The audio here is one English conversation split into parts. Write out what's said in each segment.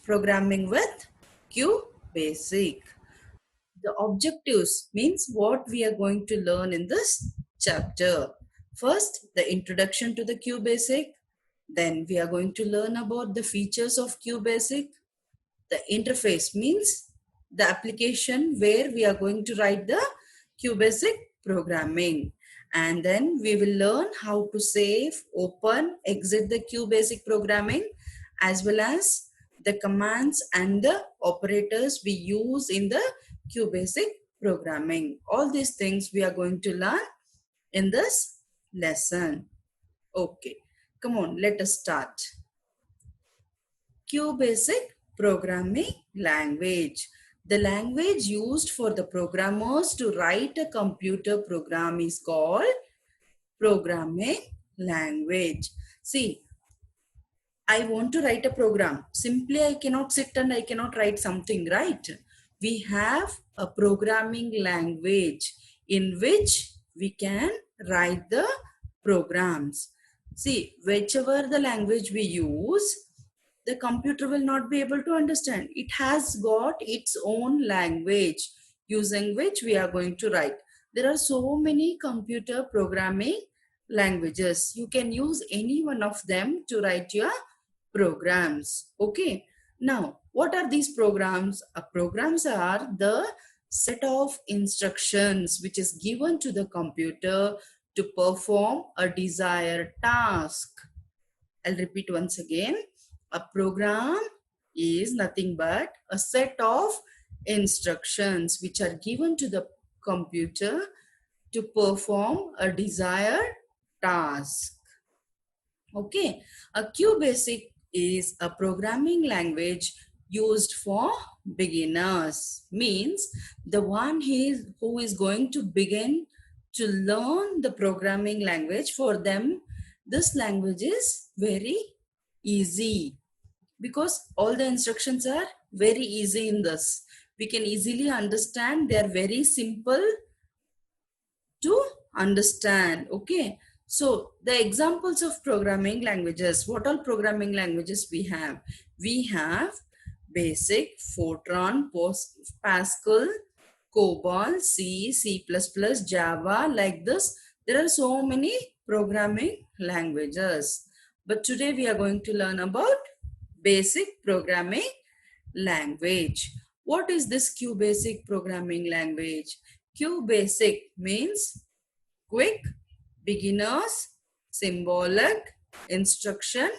Programming with QBasic. The objectives means what we are going to learn in this chapter. First, the introduction to the QBasic. Then we are going to learn about the features of QBasic. The interface means the application where we are going to write the QBasic programming. And then we will learn how to save, open, exit the QBasic programming, as well as the commands and the operators we use in the QBasic programming. All these things we are going to learn in this lesson. Okay, come on, let us start. QBasic programming language. The language used for the programmers to write a computer program is called programming language. See, I want to write a program. Simply, I cannot sit and I cannot write something, right? We have a programming language in which we can write the programs. See, whichever the language we use, the computer will not be able to understand. It has got its own language using which we are going to write. There are so many computer programming languages. You can use any one of them to write your programs. Okay. Now, what are these programs? Programs are the set of instructions which is given to the computer to perform a desired task. I'll repeat once again. A program is nothing but a set of instructions which are given to the computer to perform a desired task. Okay, a QBasic is a programming language used for beginners. Means the one who is going to begin to learn the programming language, for them this language is very easy because all the instructions are very easy in this. We can easily understand. They are very simple to understand. Okay, so the examples of programming languages, what all programming languages we have? We have Basic, Fortran, Pascal, COBOL, C, C++, Java, like this. There are so many programming languages. But today we are going to learn about basic programming language. What is this QBasic programming language? QBasic means quick, beginners, symbolic, instruction,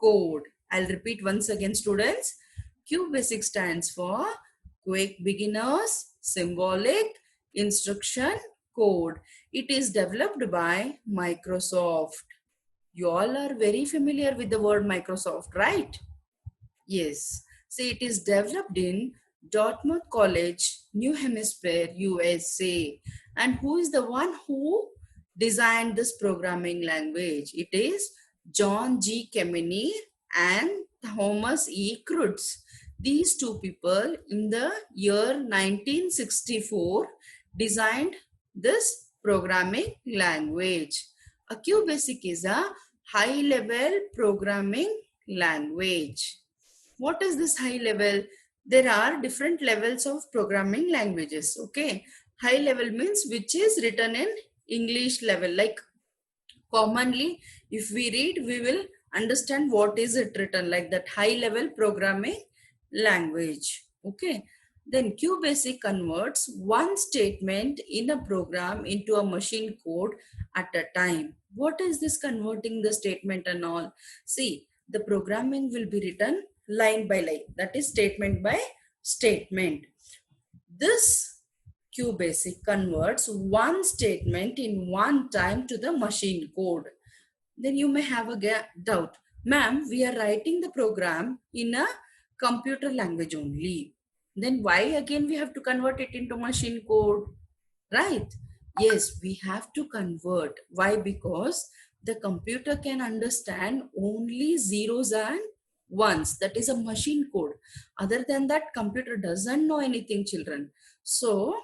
code. I'll repeat once again, students. QBasic stands for quick, beginners, symbolic, instruction, code. It is developed by Microsoft. You all are very familiar with the word Microsoft, right? Yes. See, it is developed in Dartmouth College, New Hampshire, USA. And who is the one who designed this programming language? It is John G. Kemeny and Thomas E. Crutz. These two people in the year 1964 designed this programming language. A QBasic is a high-level programming language. What is this high level? There are different levels of programming languages. Okay, high level means which is written in English level. Like commonly, if we read, we will understand what is it written, like that high level programming language. Okay, then QBasic converts one statement in a program into a machine code at a time. What is this converting the statement and all? See, the programming will be written line by line, that is statement by statement. This QBasic converts one statement in one time to the machine code. Then you may have a doubt, ma'am, we are writing the program in a computer language only. Then why again we have to convert it into machine code, right? Yes, we have to convert. Why? Because the computer can understand only zeros and ones. That is a machine code. Other than that, computer doesn't know anything, children. So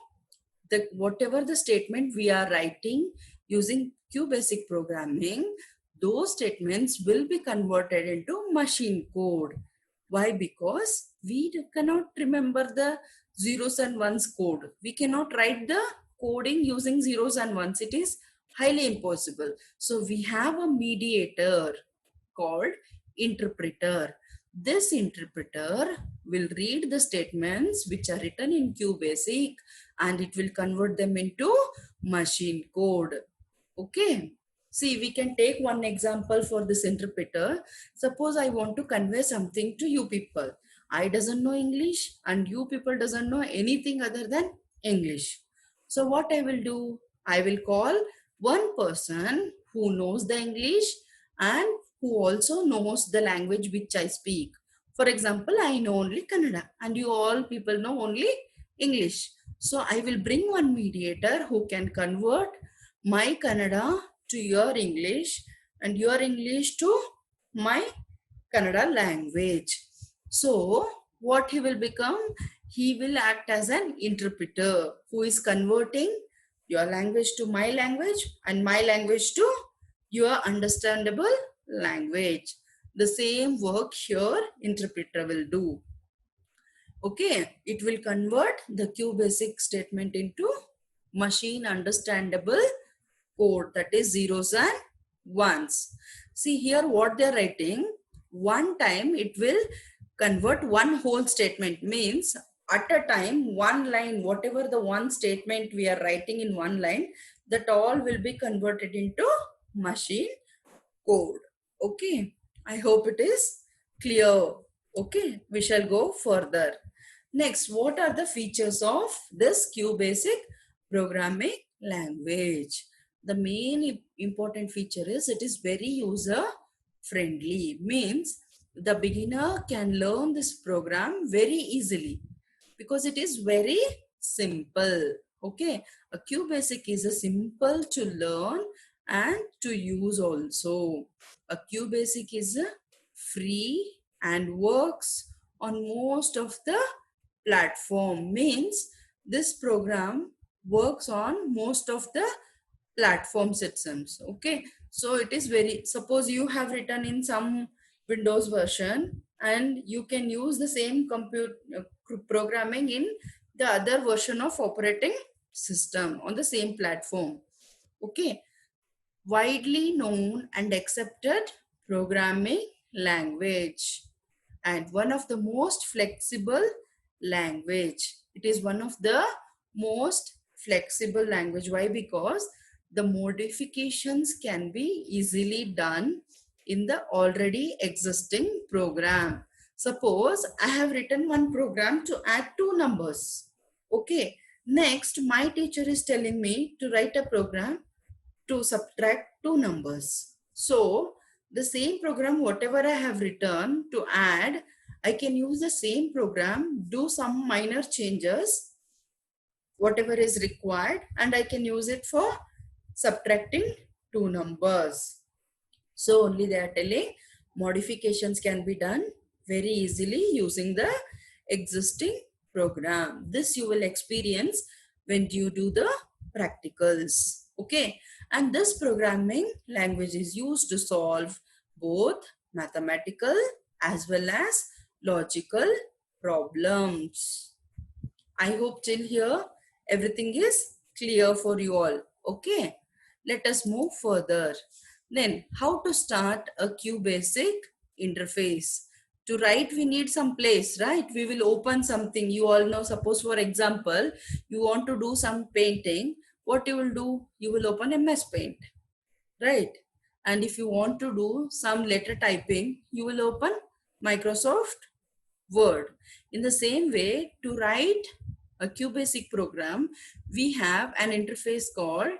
whatever the statement we are writing using QBasic programming, those statements will be converted into machine code. Why? Because we cannot remember the zeros and ones code. We cannot write the coding using zeros and ones. It is highly impossible. So we have a mediator called interpreter. This interpreter will read the statements which are written in QBasic and it will convert them into machine code. Okay. See, we can take one example for this interpreter. Suppose I want to convey something to you people. I doesn't know English and you people doesn't know anything other than English. So what I will do? I will call one person who knows the English and who also knows the language which I speak. For example, I know only Kannada and you all people know only English. So I will bring one mediator who can convert my Kannada to your English and your English to my Kannada language. So what he will become? He will act as an interpreter who is converting your language to my language and my language to your understandable language. The same work here interpreter will do. Okay, it will convert the QBasic statement into machine understandable code, that is zeros and ones. See here what they're writing. One time it will convert one whole statement, means at a time one line, whatever the one statement we are writing in one line, that all will be converted into machine code. Okay, I hope it is clear. Okay, we shall go further. Next, what are the features of this QBasic programming language? The main important feature is it is very user friendly, means the beginner can learn this program very easily because it is very simple. Okay, a QBasic is a simple to learn and to use also. A QBasic is free and works on most of the platform, means this program works on most of the platform systems. Okay, so it is very, suppose you have written in some Windows version and you can use the same programming in the other version of operating system on the same platform. Okay, widely known and accepted programming language and one of the most flexible language. It is one of the most flexible language. Why? Because the modifications can be easily done in the already existing program. Suppose I have written one program to add two numbers. Okay. Next, my teacher is telling me to write a program to subtract two numbers. So the same program, whatever I have written to add, I can use the same program, do some minor changes, whatever is required, and I can use it for subtracting two numbers. So only they are telling modifications can be done very easily using the existing program. This you will experience when you do the practicals. Okay, and this programming language is used to solve both mathematical as well as logical problems. I hope till here everything is clear for you all. Okay, let us move further. Then how to start a QBasic interface? To write we need some place, right? We will open something. You all know, suppose for example, you want to do some painting. What you will do? You will open MS Paint, right? And if you want to do some letter typing, you will open Microsoft Word. In the same way, to write a QBasic program, we have an interface called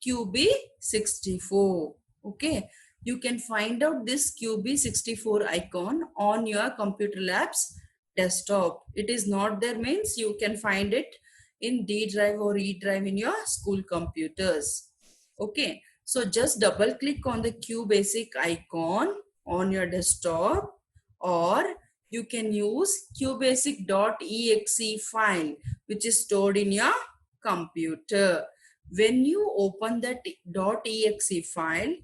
QB64. Okay, you can find out this QB64 icon on your computer lab's desktop. It is not there means you can find it in D drive or E drive in your school computers. Okay, so just double click on the QBasic icon on your desktop, or you can use qbasic.exe file which is stored in your computer. When you open that .exe file,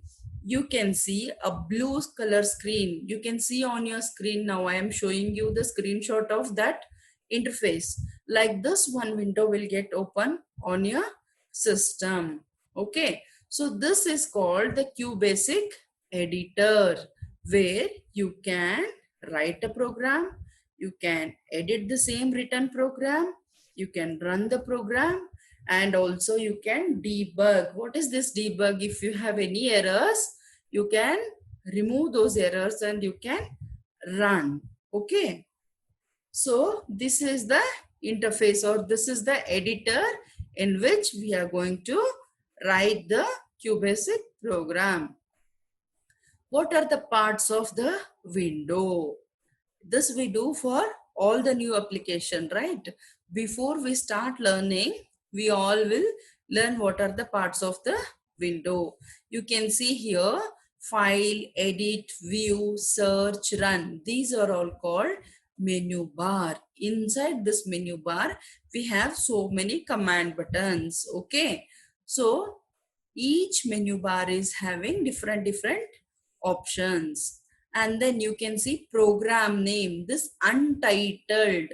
you can see a blue color screen. You can see on your screen now. I am showing you the screenshot of that interface. Like this, one window will get open on your system. Okay, so this is called the QBasic editor, where you can write a program, you can edit the same written program, you can run the program, and also you can debug. What is this debug? If you have any errors, you can remove those errors and you can run. Okay, so this is the interface, or this is the editor in which we are going to write the QBasic program. What are the parts of the window? This we do for all the new application, right? Before we start learning, we all will learn what are the parts of the window. You can see here, file, edit, view, search, run. These are all called menu bar. Inside this menu bar, we have so many command buttons. Okay, so each menu bar is having different options. And then you can see program name, this untitled,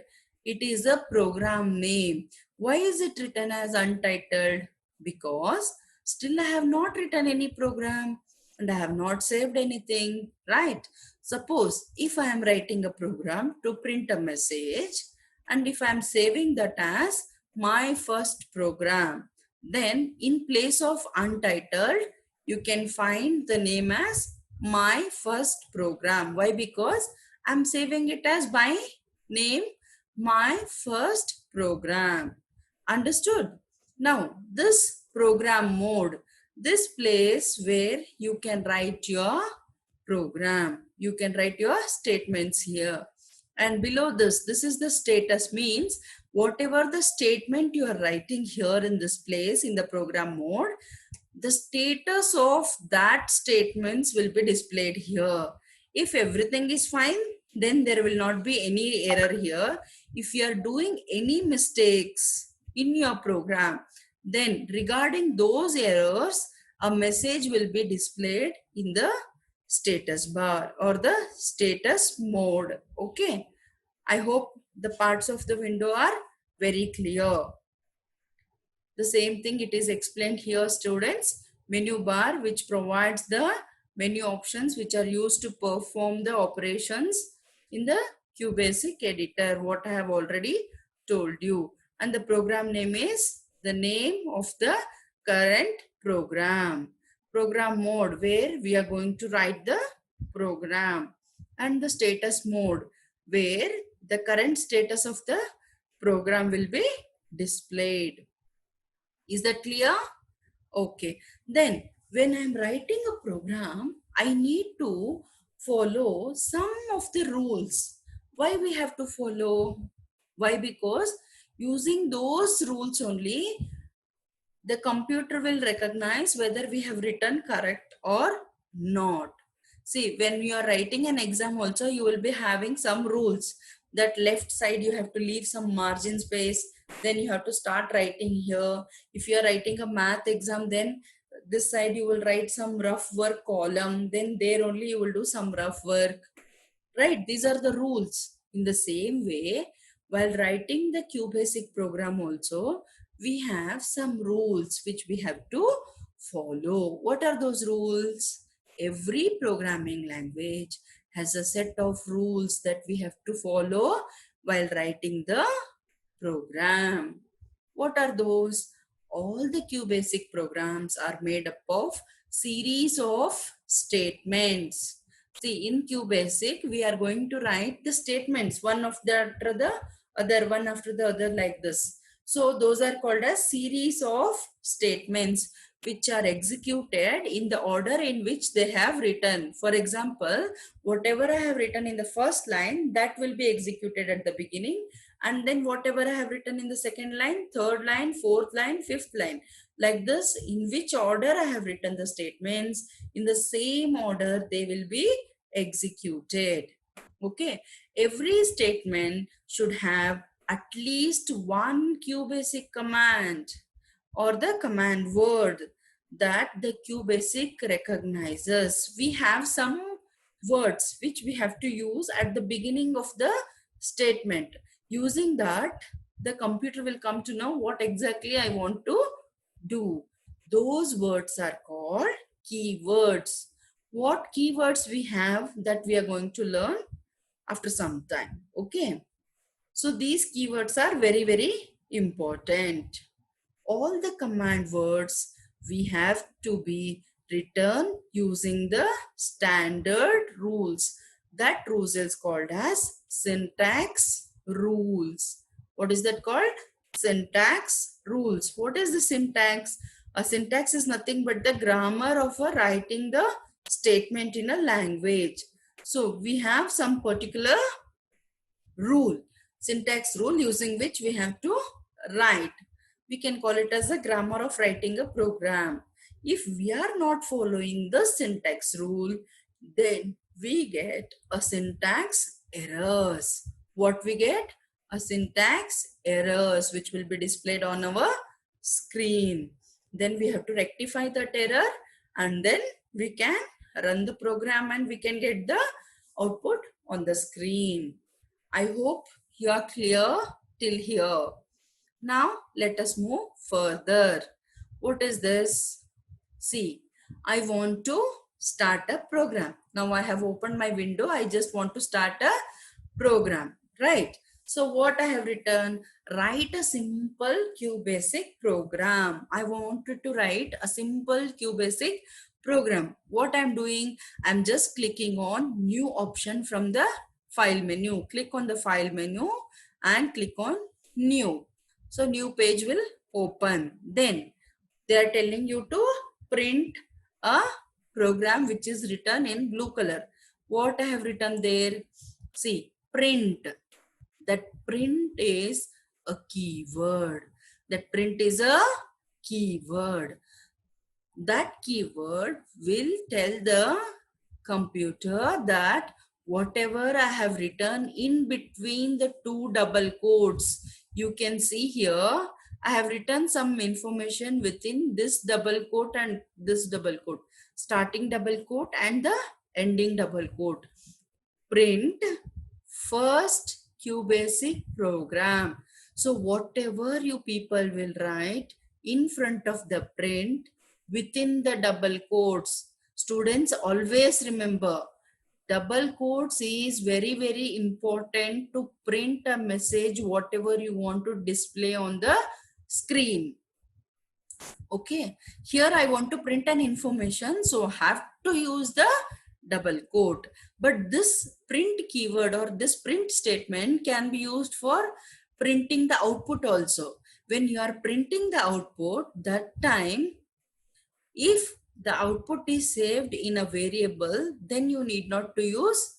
it is a program name. Why is it written as untitled? Because still I have not written any program and I have not saved anything, right? Suppose if I am writing a program to print a message, and if I am saving that as my first program, then in place of untitled, you can find the name as my first program. Why? Because I'm saving it as by name, my first program. Understood? Now, this program mode, this place where you can write your program. You can write your statements here. And below this is the status, means whatever the statement you are writing here in this place in the program mode, the status of that statements will be displayed here. If everything is fine, then there will not be any error here. If you are doing any mistakes in your program, then regarding those errors, a message will be displayed in the status bar or the status mode. Okay, I hope the parts of the window are very clear. The same thing it is explained here, students. Menu bar, which provides the menu options which are used to perform the operations in the QBasic editor, what I have already told you. And the program name is the name of the current program. Program mode, where we are going to write the program. And the status mode, where the current status of the program will be displayed. Is that clear? Okay. Then when I'm writing a program, I need to follow some of the rules. Why we have to follow? Why? Because using those rules only, the computer will recognize whether we have written correct or not. See, when you are writing an exam also, you will be having some rules. That left side you have to leave some margin space, then you have to start writing here. If you are writing a math exam, then this side you will write some rough work column, then there only you will do some rough work, right? These are the rules. In the same way, while writing the QBasic program also, we have some rules which we have to follow. What are those rules? Every programming language has a set of rules that we have to follow while writing the program. What are those? All the QBasic programs are made up of series of statements. See, in QBasic, we are going to write the statements one after the other, one after the other, like this. So those are called as series of statements which are executed in the order in which they have written. For example, whatever I have written in the first line, that will be executed at the beginning, and then whatever I have written in the second line, third line, fourth line, fifth line, like this, in which order I have written the statements, in the same order they will be executed. Okay, every statement should have at least one QBasic command or the command word. that the QBasic recognizes. We have some words which we have to use at the beginning of the statement. Using that, the computer will come to know what exactly I want to do. Those words are called keywords. What keywords we have that we are going to learn after some time. Okay. So these keywords are very, very important. All the command words we have to be written using the standard rules. That rules is called as syntax rules. What is that called? Syntax rules. What is the syntax? A syntax is nothing but the grammar of writing the statement in a language. So we have some particular rule, syntax rule, using which we have to write. We can call it as a grammar of writing a program. If we are not following the syntax rule, then we get a syntax errors. What we get? A syntax errors, which will be displayed on our screen. Then we have to rectify that error, and then we can run the program and we can get the output on the screen. I hope you are clear till here. Now let us move further. What is this? See, I want to start a program. Now I have opened my window. I just want to start a program, right? So what I have written, write a simple QBasic program. I wanted to write a simple QBasic program. What I'm doing, I'm just clicking on new option from the file menu. Click on the file menu and click on new. So new page will open. Then they are telling you to print a program which is written in blue color. What I have written there? See, print. That print is a keyword. That print is a keyword. That keyword will tell the computer that whatever I have written in between the two double quotes, you can see here, I have written some information within this double quote and this double quote, starting double quote and the ending double quote. Print first QBasic program. So whatever you people will write in front of the print within the double quotes, students always remember, double quotes is very, very important to print a message, whatever you want to display on the screen. Okay, here I want to print an information, so have to use the double quote. But this print keyword or this print statement can be used for printing the output also. When you are printing the output, that time, if the output is saved in a variable, then you need not to use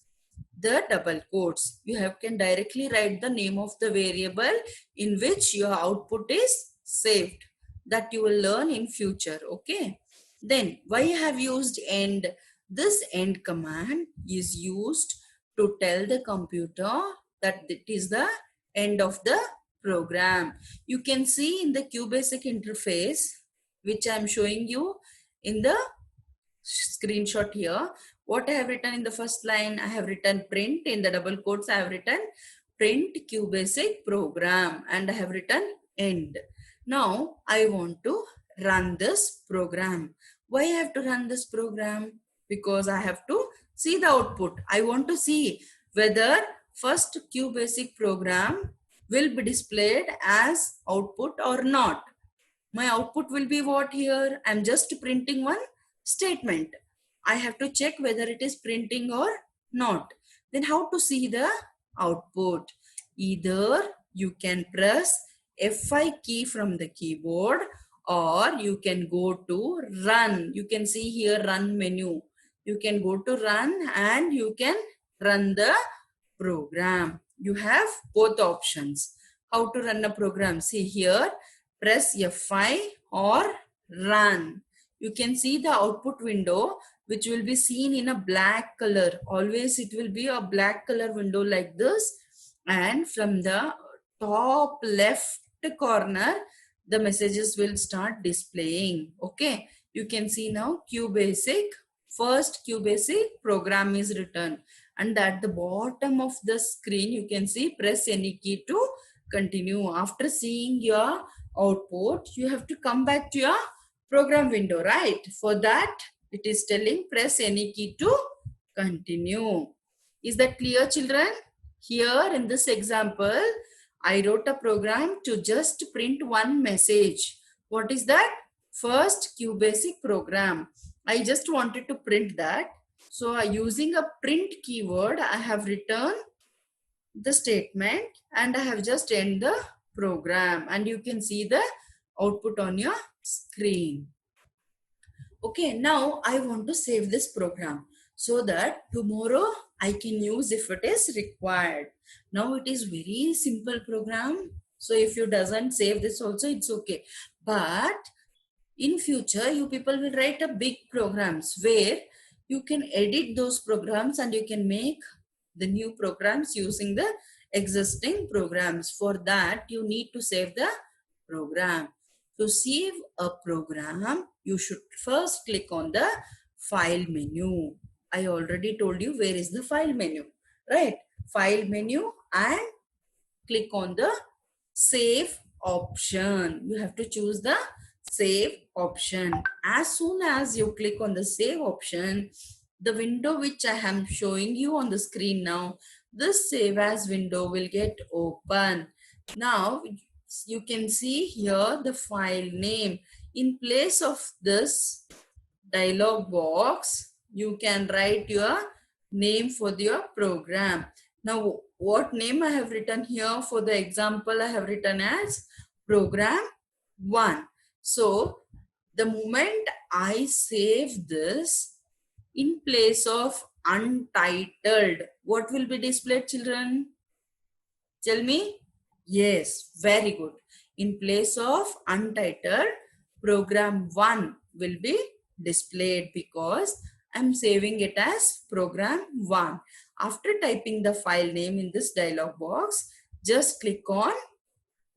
the double quotes. You can directly write the name of the variable in which your output is saved. That you will learn in future. Okay. Then why I have used end? This end command is used to tell the computer that it is the end of the program. You can see in the QBasic interface, which I am showing you in the screenshot here. What I have written in the first line, I have written print. In the double quotes, I have written print QBasic program and I have written end. Now I want to run this program. Why I have to run this program? Because I have to see the output. I want to see whether first QBasic program will be displayed as output or not. My output will be what here? I'm just printing one statement. I have to check whether it is printing or not. Then how to see the output? Either you can press F5 key from the keyboard or you can go to run. You can see here run menu. You can go to run and you can run the program. You have both options. How to run a program? See here, press F5 or run. You can see the output window which will be seen in a black color. Always it will be a black color window like this, and from the top left corner the messages will start displaying. Okay, You can see now QBasic, first QBasic program is written. And at the bottom of the screen, you can see press any key to continue. After seeing your output, you have to come back to your program window, right? For that, it is telling press any key to continue. Is that clear, children? Here in this example, I wrote a program to just print one message. What is that? First QBasic program. I just wanted to print that. So using a print keyword, I have written the statement and I have just end the program, and you can see the output on your screen. Okay, now I want to save this program so that tomorrow I can use if it is required. Now it is very simple program. So if you doesn't save this also, it's okay. But in future, you people will write a big programs where you can edit those programs and you can make the new programs using the existing programs. For that, you need to save the program. To save a program, you should first click on the file menu. I already told you where is the file menu, right? File menu and click on the save option. You have to choose the save option. As soon as you click on the save option, the window which I am showing you on the screen now, this save as window will get open. Now you can see here the file name. In place of this dialog box, you can write your name for your program. Now, what name I have written here for the example, I have written as program 1. So, the moment I save this, in place of untitled, what will be displayed, children? Tell me. Yes, very good. In place of untitled, program 1 will be displayed because I'm saving it as program 1. After typing the file name in this dialog box, just click on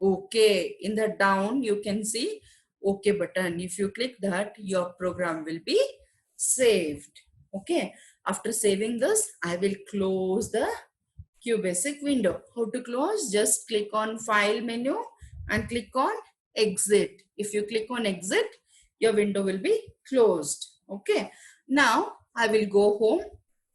OK. In the down, you can see OK button. If you click that, your program will be saved. Okay. After saving this, I will close the QBasic window. How to close? Just click on file menu and click on exit. If you click on exit, your window will be closed. Okay. Now I will go home.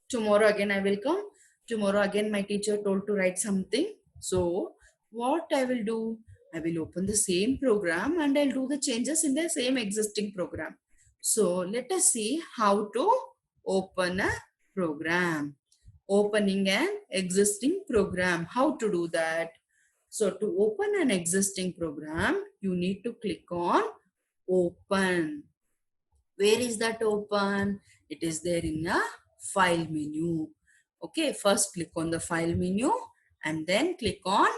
Tomorrow again I will come. Tomorrow again my teacher told to write something. So what I will do? I will open the same program and I'll do the changes in the same existing program. So let us see how to open a program. Opening an existing program. How to do that? So to open an existing program, you need to click on open. Where is that open? It is there in a file menu. Okay, first click on the file menu and then click on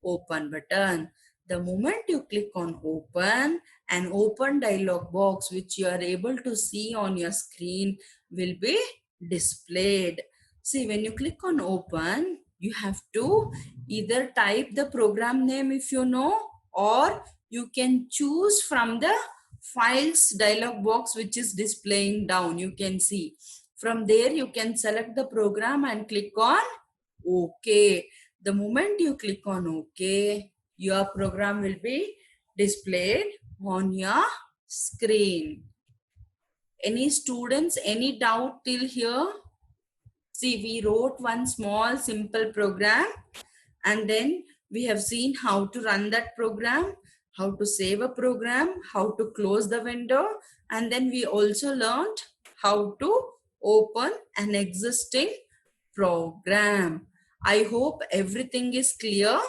open button. The moment you click on open, an open dialog box which you are able to see on your screen will be displayed. See, when you click on open, you have to either type the program name if you know, or you can choose from the files dialog box which is displaying down. You can see. From there, you can select the program and click on OK. The moment you click on OK, your program will be displayed on your screen. Any students, any doubt till here? See, we wrote one small simple program and then we have seen how to run that program, how to save a program, how to close the window, and then we also learned how to open an existing program. I hope everything is clear.